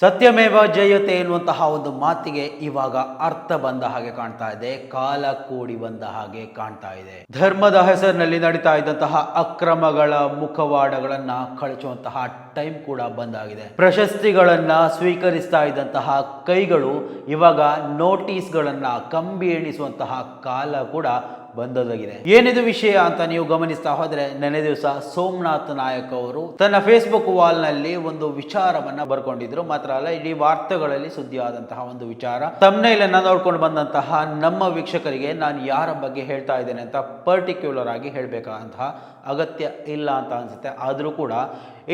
ಸತ್ಯಮೇವ ಜಯತೆ ಎನ್ನುವಂತಹ ಒಂದು ಮಾತಿಗೆ ಇವಾಗ ಅರ್ಥ ಬಂದ ಹಾಗೆ ಕಾಣ್ತಾ ಇದೆ. ಕಾಲ ಕೂಡಿ ಬಂದ ಹಾಗೆ ಕಾಣ್ತಾ ಇದೆ. ಧರ್ಮದ ಹೆಸರಿನಲ್ಲಿ ನಡೀತಾ ಇದ್ದಂತಹ ಅಕ್ರಮಗಳ ಮುಖವಾಡಗಳನ್ನ ಕಳಚುವಂತಹ ಟೈಮ್ ಕೂಡ ಬಂದಾಗಿದೆ. ಪ್ರಶಸ್ತಿಗಳನ್ನ ಸ್ವೀಕರಿಸ್ತಾ ಇದ್ದಂತಹ ಕೈಗಳು ಇವಾಗ ನೋಟಿಸ್ಗಳನ್ನ ಕಂಬಿ ಎಣಿಸುವಂತಹ ಕಾಲ ಕೂಡ ಬಂದದಾಗಿದೆ. ಏನಿದು ವಿಷಯ ಅಂತ ನೀವು ಗಮನಿಸ್ತಾ ಹೋದ್ರೆ, ನೆನೆ ದಿವಸ ಸೋಮನಾಥ್ ನಾಯಕ್ ಅವರು ತನ್ನ ಫೇಸ್ಬುಕ್ ವಾಲ್ ನಲ್ಲಿ ಒಂದು ವಿಚಾರವನ್ನ ಬರ್ಕೊಂಡಿದ್ರು. ಮಾತ್ರ ಅಲ್ಲ, ಇಡೀ ವಾರ್ತೆಗಳಲ್ಲಿ ಸುದ್ದಿ ಆದಂತಹ ಒಂದು ವಿಚಾರ. ತಮ್ನೇಲ್ ಅನ್ನ ನೋಡ್ಕೊಂಡು ಬಂದಂತಹ ನಮ್ಮ ವೀಕ್ಷಕರಿಗೆ ನಾನು ಯಾರ ಬಗ್ಗೆ ಹೇಳ್ತಾ ಇದ್ದೇನೆ ಅಂತ ಪರ್ಟಿಕ್ಯುಲರ್ ಆಗಿ ಹೇಳ್ಬೇಕಾದಂತಹ ಅಗತ್ಯ ಇಲ್ಲ ಅಂತ ಅನ್ಸುತ್ತೆ. ಆದರೂ ಕೂಡ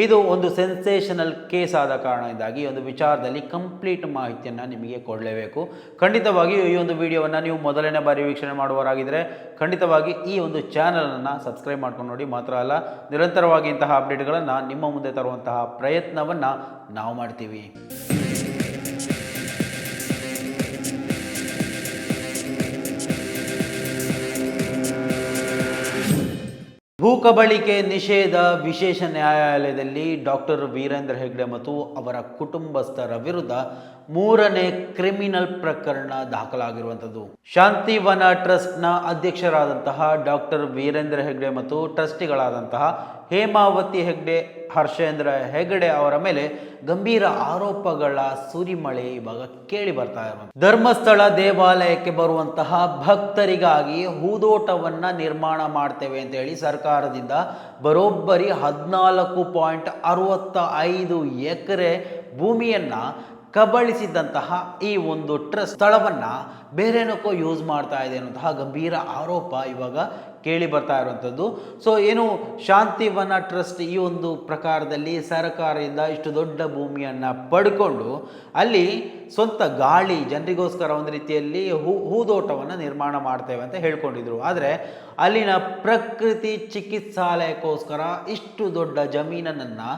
ಇದು ಒಂದು ಸೆನ್ಸೇಷನಲ್ ಕೇಸ್ ಆದ ಕಾರಣದಿಂದಾಗಿ ಈ ಒಂದು ವಿಚಾರದಲ್ಲಿ ಕಂಪ್ಲೀಟ್ ಮಾಹಿತಿಯನ್ನು ನಿಮಗೆ ಕೊಡಲೇಬೇಕು. ಖಂಡಿತವಾಗಿ ಈ ಒಂದು ವಿಡಿಯೋವನ್ನು ನೀವು ಮೊದಲನೇ ಬಾರಿ ವೀಕ್ಷಣೆ ಮಾಡುವವರಾಗಿದ್ದರೆ ಖಂಡಿತವಾಗಿ ಈ ಒಂದು ಚಾನಲನ್ನು ಸಬ್ಸ್ಕ್ರೈಬ್ ಮಾಡ್ಕೊಂಡು ನೋಡಿ. ಮಾತ್ರ ಅಲ್ಲ, ನಿರಂತರವಾಗಿ ಇಂತಹ ಅಪ್ಡೇಟ್ಗಳನ್ನು ನಿಮ್ಮ ಮುಂದೆ ತರುವಂತಹ ಪ್ರಯತ್ನವನ್ನು ನಾವು ಮಾಡ್ತೀವಿ. ಭೂಕಬಳಿಕೆ ನಿಷೇಧ ವಿಶೇಷ ನ್ಯಾಯಾಲಯದಲ್ಲಿ ಡಾಕ್ಟರ್ ವೀರೇಂದ್ರ ಹೆಗ್ಡೆ ಮತ್ತು ಅವರ ಕುಟುಂಬಸ್ಥರ ವಿರುದ್ಧ 3ನೇ ಕ್ರಿಮಿನಲ್ ಪ್ರಕರಣ ದಾಖಲಾಗಿರುವಂಥದ್ದು. ಶಾಂತಿವನ ಟ್ರಸ್ಟ್ನ ಅಧ್ಯಕ್ಷರಾದಂತಹ ಡಾಕ್ಟರ್ ವೀರೇಂದ್ರ ಹೆಗ್ಡೆ ಮತ್ತು ಟ್ರಸ್ಟಿಗಳಾದಂತಹ ಹೇಮಾವತಿ ಹೆಗ್ಡೆ, ಹರ್ಷೇಂದ್ರ ಹೆಗ್ಡೆ ಅವರ ಮೇಲೆ ಗಂಭೀರ ಆರೋಪಗಳ ಸುರಿಮಳೆ ಇವಾಗ ಕೇಳಿ ಬರ್ತಾ ಇರುವಂಥದ್ದು. ಧರ್ಮಸ್ಥಳ ದೇವಾಲಯಕ್ಕೆ ಬರುವಂತಹ ಭಕ್ತರಿಗಾಗಿ ಹೂದೋಟವನ್ನ ನಿರ್ಮಾಣ ಮಾಡ್ತೇವೆ ಅಂತ ಹೇಳಿ ಸರ್ಕಾರದಿಂದ ಬರೋಬ್ಬರಿ 14.65 ಎಕರೆ ಭೂಮಿಯನ್ನ ಕಬಳಿಸಿದಂತಹ ಈ ಒಂದು ಟ್ರಸ್ಟ್ ಸ್ಥಳವನ್ನ ಬೇರೇನಕ್ಕೋ ಯೂಸ್ ಮಾಡ್ತಾ ಇದೆ ಅನ್ನುವಂತಹ ಗಂಭೀರ ಆರೋಪ ಇವಾಗ ಕೇಳಿ ಬರ್ತಾ ಇರುವಂಥದ್ದು. ಸೊ ಏನು ಶಾಂತಿವನ ಟ್ರಸ್ಟ್ ಈ ಒಂದು ಪ್ರಕಾರದಲ್ಲಿ ಸರ್ಕಾರದಿಂದ ಇಷ್ಟು ದೊಡ್ಡ ಭೂಮಿಯನ್ನು ಪಡ್ಕೊಂಡು ಅಲ್ಲಿ ಸ್ವಂತ ಗಾಳಿ ಜನರಿಗೋಸ್ಕರ ಒಂದು ರೀತಿಯಲ್ಲಿ ಹೂದೋಟವನ್ನು ನಿರ್ಮಾಣ ಮಾಡ್ತೇವೆ ಅಂತ ಹೇಳ್ಕೊಂಡಿದ್ರು. ಆದರೆ ಅಲ್ಲಿನ ಪ್ರಕೃತಿ ಚಿಕಿತ್ಸಾಲಯಕ್ಕೋಸ್ಕರ ಇಷ್ಟು ದೊಡ್ಡ ಜಮೀನನ್ನು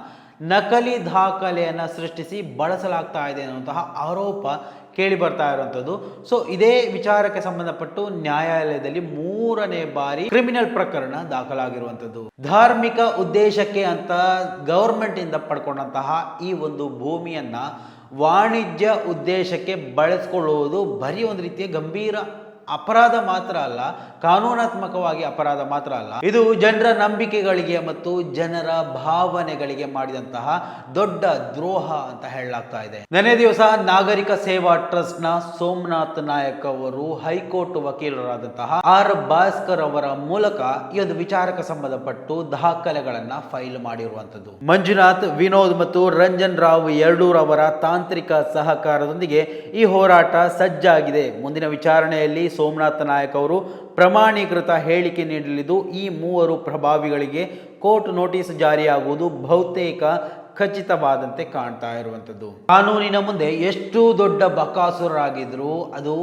ನಕಲಿ ದಾಖಲೆಯನ್ನು ಸೃಷ್ಟಿಸಿ ಬಳಸಲಾಗ್ತಾ ಇದೆ ಅನ್ನುವಂತಹ ಆರೋಪ ಕೇಳಿ ಬರ್ತಾ ಇರುವಂಥದ್ದು. ಸೊ ಇದೇ ವಿಚಾರಕ್ಕೆ ಸಂಬಂಧಪಟ್ಟು ನ್ಯಾಯಾಲಯದಲ್ಲಿ 3ನೇ ಬಾರಿ ಕ್ರಿಮಿನಲ್ ಪ್ರಕರಣ ದಾಖಲಾಗಿರುವಂಥದ್ದು. ಧಾರ್ಮಿಕ ಉದ್ದೇಶಕ್ಕೆ ಅಂತ ಗವರ್ಮೆಂಟ್ ಇಂದ ಪಡ್ಕೊಂಡಂತಹ ಈ ಒಂದು ಭೂಮಿಯನ್ನ ವಾಣಿಜ್ಯ ಉದ್ದೇಶಕ್ಕೆ ಬಳಸ್ಕೊಳ್ಳುವುದು ಬರೀ ಒಂದು ರೀತಿಯ ಗಂಭೀರ ಅಪರಾಧ ಮಾತ್ರ ಅಲ್ಲ, ಕಾನೂನಾತ್ಮಕವಾಗಿ ಅಪರಾಧ ಮಾತ್ರ ಅಲ್ಲ, ಇದು ಜನರ ನಂಬಿಕೆಗಳಿಗೆ ಮತ್ತು ಜನರ ಭಾವನೆಗಳಿಗೆ ಮಾಡಿದಂತಹ ದೊಡ್ಡ ದ್ರೋಹ ಅಂತ ಹೇಳಲಾಗ್ತಾ ಇದೆ. ನೆನೆ ದಿವಸ ನಾಗರಿಕ ಸೇವಾ ಟ್ರಸ್ಟ್ ನ ಸೋಮನಾಥ್ ನಾಯಕ್ ಅವರು ಹೈಕೋರ್ಟ್ ವಕೀಲರಾದಂತಹ ಆರ್ ಭಾಸ್ಕರ್ ಅವರ ಮೂಲಕ ಈ ಒಂದು ವಿಚಾರಕ್ಕೆ ಸಂಬಂಧಪಟ್ಟು ದಾಖಲೆಗಳನ್ನ ಫೈಲ್ ಮಾಡಿರುವಂತದ್ದು. ಮಂಜುನಾಥ್, ವಿನೋದ್ ಮತ್ತು ರಂಜನ್ ರಾವ್ ಎರಡೂರವರ ತಾಂತ್ರಿಕ ಸಹಕಾರದೊಂದಿಗೆ ಈ ಹೋರಾಟ ಸಜ್ಜಾಗಿದೆ. ಮುಂದಿನ ವಿಚಾರಣೆಯಲ್ಲಿ ಸೋಮನಾಥ್ ನಾಯಕ್ ಅವರು ಪ್ರಮಾಣೀಕೃತ ಹೇಳಿಕೆ ನೀಡಲಿದ್ದು ಈ 3 ಪ್ರಭಾವಿಗಳಿಗೆ ಕೋರ್ಟ್ ನೋಟಿಸ್ ಜಾರಿಯಾಗುವುದು ಬಹುತೇಕ ಖಚಿತವಾದಂತೆ ಕಾಣ್ತಾ ಇರುವಂಥದ್ದು. ಕಾನೂನಿನ ಮುಂದೆ ಎಷ್ಟು ದೊಡ್ಡ ಬಕಾಸುರರಾಗಿದ್ರು ಅದು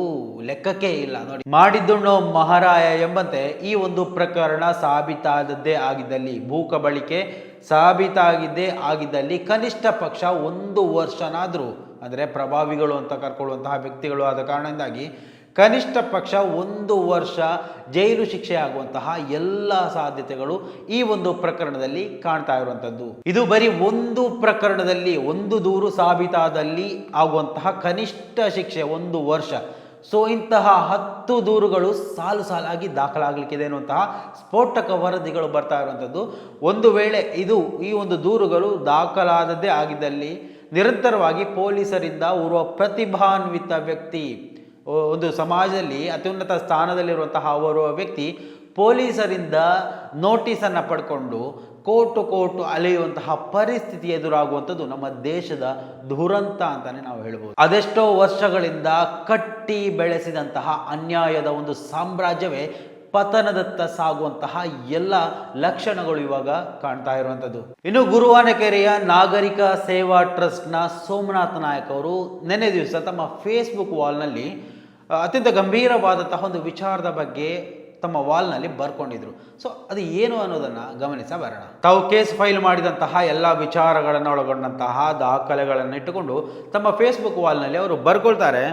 ಲೆಕ್ಕಕ್ಕೆ ಇಲ್ಲ. ನೋಡಿ, ಮಾಡಿದ್ದುಣ್ಣೋ ಮಹಾರಾಯ ಎಂಬಂತೆ ಈ ಒಂದು ಪ್ರಕರಣ ಸಾಬೀತಾದದ್ದೇ ಆಗಿದ್ದಲ್ಲಿ, ಭೂಕಬಳಿಕೆ ಸಾಬೀತಾಗಿದ್ದೇ ಆಗಿದ್ದಲ್ಲಿ ಕನಿಷ್ಠ ಪಕ್ಷ 1 ವರ್ಷನಾದರೂ, ಅಂದರೆ ಪ್ರಭಾವಿಗಳು ಅಂತ ಕರ್ಕೊಳ್ಳುವಂತಹ ವ್ಯಕ್ತಿಗಳು ಆದ ಕಾರಣದಿಂದಾಗಿ ಕನಿಷ್ಠ ಪಕ್ಷ 1 ವರ್ಷ ಜೈಲು ಶಿಕ್ಷೆ ಆಗುವಂತಹ ಎಲ್ಲ ಸಾಧ್ಯತೆಗಳು ಈ ಒಂದು ಪ್ರಕರಣದಲ್ಲಿ ಕಾಣ್ತಾ ಇರುವಂಥದ್ದು. ಇದು ಬರೀ ಒಂದು ಪ್ರಕರಣದಲ್ಲಿ, ಒಂದು ದೂರು ಸಾಬೀತಾದಲ್ಲಿ ಆಗುವಂತಹ ಕನಿಷ್ಠ ಶಿಕ್ಷೆ 1 ವರ್ಷ. ಸೊ ಇಂತಹ 10 ದೂರುಗಳು ಸಾಲಾಗಿ ದಾಖಲಾಗಲಿಕ್ಕಿದೆ ಅನ್ನುವಂತಹ ಸ್ಫೋಟಕ ವರದಿಗಳು ಬರ್ತಾ ಇರುವಂಥದ್ದು. ಒಂದು ವೇಳೆ ಈ ಒಂದು ದೂರುಗಳು ದಾಖಲಾದದ್ದೇ ಆಗಿದ್ದಲ್ಲಿ ನಿರಂತರವಾಗಿ ಪೊಲೀಸರಿಂದ ಓರ್ವ ಪ್ರತಿಭಾನ್ವಿತ ವ್ಯಕ್ತಿ, ಒಂದು ಸಮಾಜದಲ್ಲಿ ಅತ್ಯುನ್ನತ ಸ್ಥಾನದಲ್ಲಿರುವಂತಹ ಓರ್ವ ವ್ಯಕ್ತಿ ಪೊಲೀಸರಿಂದ ನೋಟಿಸನ್ನು ಪಡ್ಕೊಂಡು ಕೋರ್ಟು ಅಲೆಯುವಂತಹ ಪರಿಸ್ಥಿತಿ ಎದುರಾಗುವಂಥದ್ದು ನಮ್ಮ ದೇಶದ ದುರಂತ ಅಂತಾನೆ ನಾವು ಹೇಳ್ಬೋದು. ಅದೆಷ್ಟೋ ವರ್ಷಗಳಿಂದ ಕಟ್ಟಿ ಬೆಳೆಸಿದಂತಹ ಅನ್ಯಾಯದ ಒಂದು ಸಾಮ್ರಾಜ್ಯವೇ ಪತನದತ್ತ ಸಾಗುವಂತಹ ಎಲ್ಲ ಲಕ್ಷಣಗಳು ಇವಾಗ ಕಾಣ್ತಾ ಇರುವಂಥದ್ದು. ಇನ್ನು ಗುರುವಾನಕೆರೆಯ ನಾಗರಿಕ ಸೇವಾ ಟ್ರಸ್ಟ್ನ ಸೋಮನಾಥ್ ನಾಯಕ್ ಅವರು ನೆನೆ ದಿವಸ ತಮ್ಮ ಫೇಸ್ಬುಕ್ ವಾಲ್ನಲ್ಲಿ ಅತ್ಯಂತ ಗಂಭೀರವಾದಂತಹ ಒಂದು ವಿಚಾರದ ಬಗ್ಗೆ ತಮ್ಮ ವಾಲ್ನಲ್ಲಿ ಬರ್ಕೊಂಡಿದ್ರು. ಸೊ ಅದು ಏನು ಅನ್ನೋದನ್ನು ಗಮನಿಸ ಬರೋಣ. ತಾವು ಕೇಸ್ ಫೈಲ್ ಮಾಡಿದಂತಹ ಎಲ್ಲ ವಿಚಾರಗಳನ್ನು ಒಳಗೊಂಡಂತಹ ದಾಖಲೆಗಳನ್ನು ಇಟ್ಟುಕೊಂಡು ತಮ್ಮ ಫೇಸ್ಬುಕ್ ವಾಲ್ನಲ್ಲಿ ಅವರು ಬರ್ಕೊಳ್ತಾರೆ,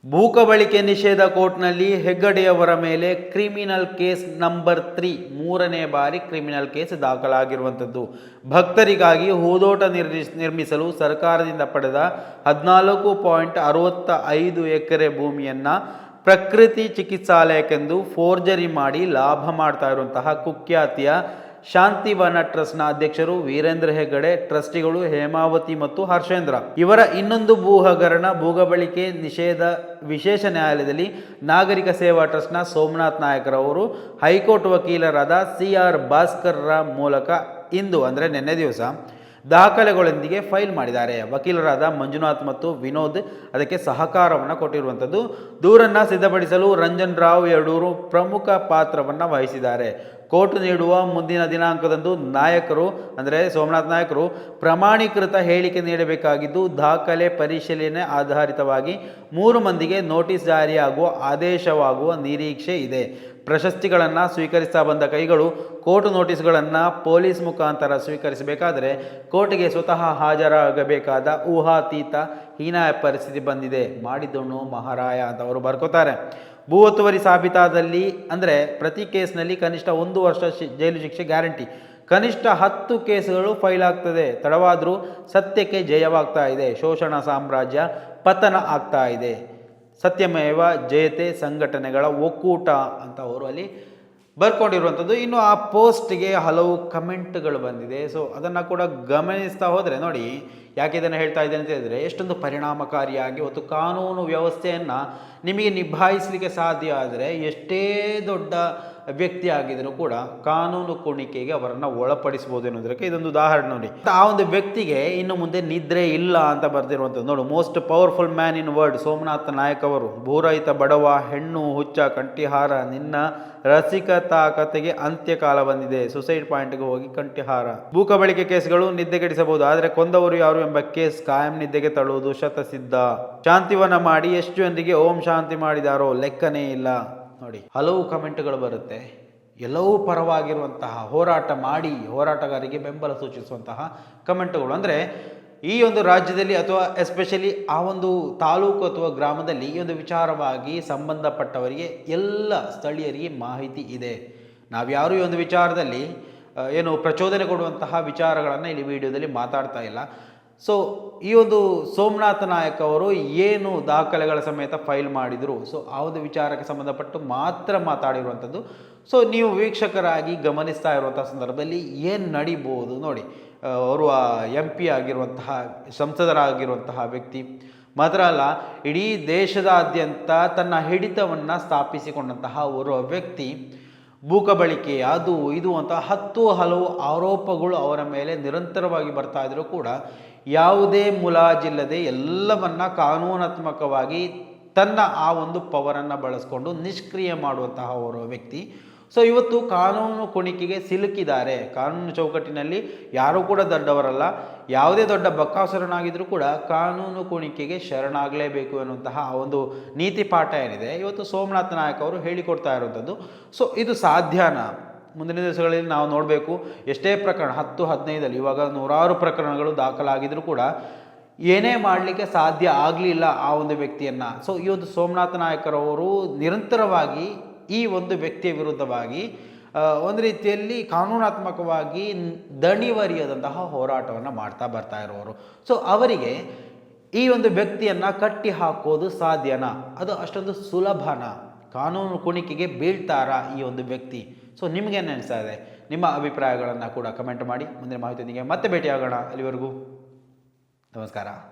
ಭೂಕಬಳಿಕೆ ನಿಷೇಧ ಕೋರ್ಟ್ನಲ್ಲಿ ಹೆಗ್ಗಡೆಯವರ ಮೇಲೆ ಕ್ರಿಮಿನಲ್ ಕೇಸ್ ನಂಬರ್ 3 ಮೂರನೇ ಬಾರಿ ಕ್ರಿಮಿನಲ್ ಕೇಸ್ ದಾಖಲಾಗಿರುವಂಥದ್ದು. ಭಕ್ತರಿಗಾಗಿ ಹೂದೋಟ ನಿರ್ಮಿಸಲು ಸರ್ಕಾರದಿಂದ ಪಡೆದ 14.65 ಎಕರೆ ಭೂಮಿಯನ್ನು ಪ್ರಕೃತಿ ಚಿಕಿತ್ಸಾಲಯಕ್ಕೆಂದು ಫೋರ್ಜರಿ ಮಾಡಿ ಲಾಭ ಮಾಡ್ತಾ ಇರುವಂತಹ ಕುಖ್ಯಾತಿಯ ಶಾಂತಿವನ ಟ್ರಸ್ಟ್ನ ಅಧ್ಯಕ್ಷರು ವೀರೇಂದ್ರ ಹೆಗ್ಗಡೆ, ಟ್ರಸ್ಟಿಗಳು ಹೇಮಾವತಿ ಮತ್ತು ಹರ್ಷೇಂದ್ರ. ಇವರ ಇನ್ನೊಂದು ಭೂ ಹಗರಣ ಭೂಕಬಳಿಕೆ ನಿಷೇಧ ವಿಶೇಷ ನ್ಯಾಯಾಲಯದಲ್ಲಿ ನಾಗರಿಕ ಸೇವಾ ಟ್ರಸ್ಟ್ನ ಸೋಮನಾಥ್ ನಾಯಕರವರು ಹೈಕೋರ್ಟ್ ವಕೀಲರಾದ CR ಭಾಸ್ಕರ್ರ ಮೂಲಕ ಇಂದು ಅಂದರೆ ನಿನ್ನೆ ದಿವಸ ದಾಖಲೆಗಳೊಂದಿಗೆ ಫೈಲ್ ಮಾಡಿದ್ದಾರೆ. ವಕೀಲರಾದ ಮಂಜುನಾಥ್ ಮತ್ತು ವಿನೋದ್ ಅದಕ್ಕೆ ಸಹಕಾರವನ್ನು ಕೊಟ್ಟಿರುವಂಥದ್ದು. ದೂರನ್ನು ಸಿದ್ಧಪಡಿಸಲು ರಂಜನ್ ರಾವ್ ಯಡೂರು ಪ್ರಮುಖ ಪಾತ್ರವನ್ನು ವಹಿಸಿದ್ದಾರೆ. ಕೋರ್ಟ್ ನೀಡುವ ಮುಂದಿನ ದಿನಾಂಕದಂದು ನಾಯಕರು ಅಂದರೆ ಸೋಮನಾಥ್ ನಾಯಕರು ಪ್ರಮಾಣೀಕೃತ ಹೇಳಿಕೆ ನೀಡಬೇಕಾಗಿದ್ದು, ದಾಖಲೆ ಪರಿಶೀಲನೆ ಆಧಾರಿತವಾಗಿ 3 ಮಂದಿಗೆ ನೋಟಿಸ್ ಜಾರಿಯಾಗುವ ಆದೇಶವಾಗುವ ನಿರೀಕ್ಷೆ ಇದೆ. ಪ್ರಶಸ್ತಿಗಳನ್ನು ಸ್ವೀಕರಿಸ್ತಾ ಬಂದ ಕೈಗಳು ಕೋರ್ಟ್ ನೋಟಿಸ್ಗಳನ್ನು ಪೊಲೀಸ್ ಮುಖಾಂತರ ಸ್ವೀಕರಿಸಬೇಕಾದರೆ ಕೋರ್ಟ್ಗೆ ಸ್ವತಃ ಹಾಜರಾಗಬೇಕಾದ ಊಹಾತೀತ ಹೀನಾಯ ಪರಿಸ್ಥಿತಿ ಬಂದಿದೆ. ಮಾಡಿದ್ದೋನು ಮಹಾರಾಯ ಅಂತ ಅವರು ಬರ್ಕೋತಾರೆ. ಭೂ ಒತ್ತುವರಿ ಸಾಬೀತಾದಲ್ಲಿ ಅಂದರೆ ಪ್ರತಿ ಕೇಸ್ನಲ್ಲಿ ಕನಿಷ್ಠ 1 ವರ್ಷ ಜೈಲು ಶಿಕ್ಷೆ ಗ್ಯಾರಂಟಿ. ಕನಿಷ್ಠ 10 ಕೇಸುಗಳು ಫೈಲ್ ಆಗ್ತದೆ. ತಡವಾದರೂ ಸತ್ಯಕ್ಕೆ ಜಯವಾಗ್ತಾ ಇದೆ. ಶೋಷಣಾ ಸಾಮ್ರಾಜ್ಯ ಪತನ ಆಗ್ತಾ ಇದೆ. ಸತ್ಯಮೇವ ಜಯತೆ ಸಂಘಟನೆಗಳ ಒಕ್ಕೂಟ ಅಂತ ಅವರು ಅಲ್ಲಿ ಬರ್ಕೊಂಡಿರುವಂಥದ್ದು. ಇನ್ನು ಆ ಪೋಸ್ಟ್ಗೆ ಹಲವು ಕಮೆಂಟ್ಗಳು ಬಂದಿದೆ. ಸೊ ಅದನ್ನು ಕೂಡ ಗಮನಿಸ್ತಾ ಹೋದರೆ ನೋಡಿ, ಯಾಕೆ ಇದನ್ನು ಹೇಳ್ತಾ ಇದ್ದೇನೆ ಅಂತ ಹೇಳಿದರೆ, ಎಷ್ಟೊಂದು ಪರಿಣಾಮಕಾರಿಯಾಗಿ ಒಂದು ಕಾನೂನು ವ್ಯವಸ್ಥೆಯನ್ನು ನಿಮಗೆ ನಿಭಾಯಿಸಲಿಕ್ಕೆ ಸಾಧ್ಯ ಆದರೆ ಎಷ್ಟೇ ದೊಡ್ಡ ವ್ಯಕ್ತಿ ಆಗಿದ್ರು ಕೂಡ ಕಾನೂನು ಕುಣಿಕೆಗೆ ಅವರನ್ನು ಒಳಪಡಿಸಬಹುದು ಎನ್ನುವುದಕ್ಕೆ ಇದೊಂದು ಉದಾಹರಣೆ ನೋಡಿ. ಆ ಒಂದು ವ್ಯಕ್ತಿಗೆ ಇನ್ನು ಮುಂದೆ ನಿದ್ರೆ ಇಲ್ಲ ಅಂತ ಬರ್ದಿರುವಂಥದ್ದು ನೋಡು. Most powerful man in world Somanatha Nayak ಅವರು. ಭೂರಹಿತ ಬಡವ, ಹೆಣ್ಣು ಹುಚ್ಚ, ಕಂಠಿಹಾರ, ನಿನ್ನ ರಸಿಕತಾ ಕತೆಗೆ ಅಂತ್ಯಕಾಲ ಬಂದಿದೆ. ಸುಸೈಡ್ ಪಾಯಿಂಟ್ಗೆ ಹೋಗಿ ಕಂಠಿಹಾರ. ಭೂಕಬಳಿಕೆ ಕೇಸ್ಗಳು ನಿದ್ದೆಗೆಡಿಸಬಹುದು, ಆದರೆ ಕೊಂದವರು ಯಾರು ಎಂಬ ಕೇಸ್ ಕಾಯಂ ನಿದ್ದೆಗೆ ತಳ್ಳುವುದು ಶತಸಿದ್ಧ. ಶಾಂತಿವನ ಮಾಡಿ ಎಷ್ಟು ಜನರಿಗೆ ಓಂ ಶಾಂತಿ ಮಾಡಿದಾರೋ ಲೆಕ್ಕನೇ ಇಲ್ಲ. ನೋಡಿ, ಹಲವು ಕಮೆಂಟ್ಗಳು ಬರುತ್ತೆ. ಎಲ್ಲವೂ ಪರವಾಗಿರುವಂತಹ ಹೋರಾಟ ಮಾಡಿ ಹೋರಾಟಗಾರರಿಗೆ ಬೆಂಬಲ ಸೂಚಿಸುವಂತಹ ಕಮೆಂಟ್ಗಳು. ಅಂದರೆ ಈ ಒಂದು ರಾಜ್ಯದಲ್ಲಿ ಅಥವಾ ಎಸ್ಪೆಷಲಿ ಆ ಒಂದು ತಾಲೂಕು ಅಥವಾ ಗ್ರಾಮದಲ್ಲಿ ಈ ಒಂದು ವಿಚಾರವಾಗಿ ಸಂಬಂಧಪಟ್ಟವರಿಗೆ ಎಲ್ಲ ಸ್ಥಳೀಯರಿಗೆ ಮಾಹಿತಿ ಇದೆ. ನಾವ್ಯಾರೂ ಈ ಒಂದು ವಿಚಾರದಲ್ಲಿ ಏನು ಪ್ರಚೋದನೆ ಕೊಡುವಂತಹ ವಿಚಾರಗಳನ್ನು ಇಲ್ಲಿ ವಿಡಿಯೋದಲ್ಲಿ ಮಾತಾಡ್ತಾ ಇಲ್ಲ. ಸೊ ಈ ಒಂದು ಸೋಮನಾಥ ನಾಯಕ್ ಅವರು ಏನು ದಾಖಲೆಗಳ ಸಮೇತ ಫೈಲ್ ಮಾಡಿದರು, ಸೊ ಆ ಒಂದು ವಿಚಾರಕ್ಕೆ ಸಂಬಂಧಪಟ್ಟು ಮಾತ್ರ ಮಾತಾಡಿರುವಂಥದ್ದು. ಸೊ ನೀವು ವೀಕ್ಷಕರಾಗಿ ಗಮನಿಸ್ತಾ ಇರುವಂಥ ಸಂದರ್ಭದಲ್ಲಿ ಏನು ನಡಿಬೋದು ನೋಡಿ. ಅವರು MP ಆಗಿರುವಂತಹ ಸಂಸದರಾಗಿರುವಂತಹ ವ್ಯಕ್ತಿ ಮಾತ್ರ ಅಲ್ಲ, ಇಡೀ ದೇಶದಾದ್ಯಂತ ತನ್ನ ಹಿಡಿತವನ್ನು ಸ್ಥಾಪಿಸಿಕೊಂಡಂತಹ ಓರ್ವ ವ್ಯಕ್ತಿ. ಭೂಕಬಳಿಕೆ ಅದು ಇದು ಅಂತ ಹಲವು ಆರೋಪಗಳು ಅವರ ಮೇಲೆ ನಿರಂತರವಾಗಿ ಬರ್ತಾ ಇದ್ರೂ ಕೂಡ ಯಾವುದೇ ಮುಲಾಜಿಲ್ಲದೆ ಎಲ್ಲವನ್ನ ಕಾನೂನಾತ್ಮಕವಾಗಿ ತನ್ನ ಆ ಒಂದು ಪವರನ್ನು ಬಳಸ್ಕೊಂಡು ನಿಷ್ಕ್ರಿಯ ಮಾಡುವಂತಹ ಓರ್ವ ವ್ಯಕ್ತಿ. ಸೊ ಇವತ್ತು ಕಾನೂನು ಕುಣಿಕೆಗೆ ಸಿಲುಕಿದ್ದಾರೆ. ಕಾನೂನು ಚೌಕಟ್ಟಿನಲ್ಲಿ ಯಾರೂ ಕೂಡ ದೊಡ್ಡವರಲ್ಲ. ಯಾವುದೇ ದೊಡ್ಡ ಬಕ್ಕಾಸುರನಾಗಿದ್ರೂ ಕೂಡ ಕಾನೂನು ಕುಣಿಕೆಗೆ ಶರಣಾಗಲೇಬೇಕು ಅನ್ನುವಂತಹ ಆ ಒಂದು ನೀತಿ ಪಾಠ ಏನಿದೆ ಇವತ್ತು ಸೋಮನಾಥ ನಾಯಕ್ ಅವರು ಹೇಳಿಕೊಡ್ತಾ ಇರುವಂಥದ್ದು. ಸೊ ಇದು ಸಾಧ್ಯನಾ? ಮುಂದಿನ ದಿವಸಗಳಲ್ಲಿ ನಾವು ನೋಡಬೇಕು. ಎಷ್ಟೇ ಪ್ರಕರಣ 10-15 ಇವಾಗ 100 ಪ್ರಕರಣಗಳು ದಾಖಲಾಗಿದ್ರೂ ಕೂಡ ಏನೇ ಮಾಡಲಿಕ್ಕೆ ಸಾಧ್ಯ ಆಗಲಿಲ್ಲ ಆ ಒಂದು ವ್ಯಕ್ತಿಯನ್ನು. ಸೊ ಈ ಒಂದು ಸೋಮನಾಥ ನಾಯಕರವರು ನಿರಂತರವಾಗಿ ಈ ಒಂದು ವ್ಯಕ್ತಿಯ ವಿರುದ್ಧವಾಗಿ ಒಂದು ರೀತಿಯಲ್ಲಿ ಕಾನೂನಾತ್ಮಕವಾಗಿ ದಣಿವರಿಯದಂತಹ ಹೋರಾಟವನ್ನು ಮಾಡ್ತಾ ಬರ್ತಾ ಇರೋರು. ಸೊ ಅವರಿಗೆ ಈ ಒಂದು ವ್ಯಕ್ತಿಯನ್ನು ಕಟ್ಟಿ ಹಾಕೋದು ಸಾಧ್ಯನಾ? ಅದು ಅಷ್ಟೊಂದು ಸುಲಭನಾ? ಕಾನೂನು ಕುಣಿಕೆಗೆ ಬೀಳ್ತಾರಾ ಈ ಒಂದು ವ್ಯಕ್ತಿ? ಸೊ ನಿಮಗೇನು ಅನಿಸ್ತಾ ಇದೆ? ನಿಮ್ಮ ಅಭಿಪ್ರಾಯಗಳನ್ನು ಕೂಡ ಕಮೆಂಟ್ ಮಾಡಿ. ಮುಂದಿನ ಮಾಹಿತಿಯೊಂದಿಗೆ ಮತ್ತೆ ಭೇಟಿಯಾಗೋಣ. ಅಲ್ಲಿವರೆಗೂ ನಮಸ್ಕಾರ.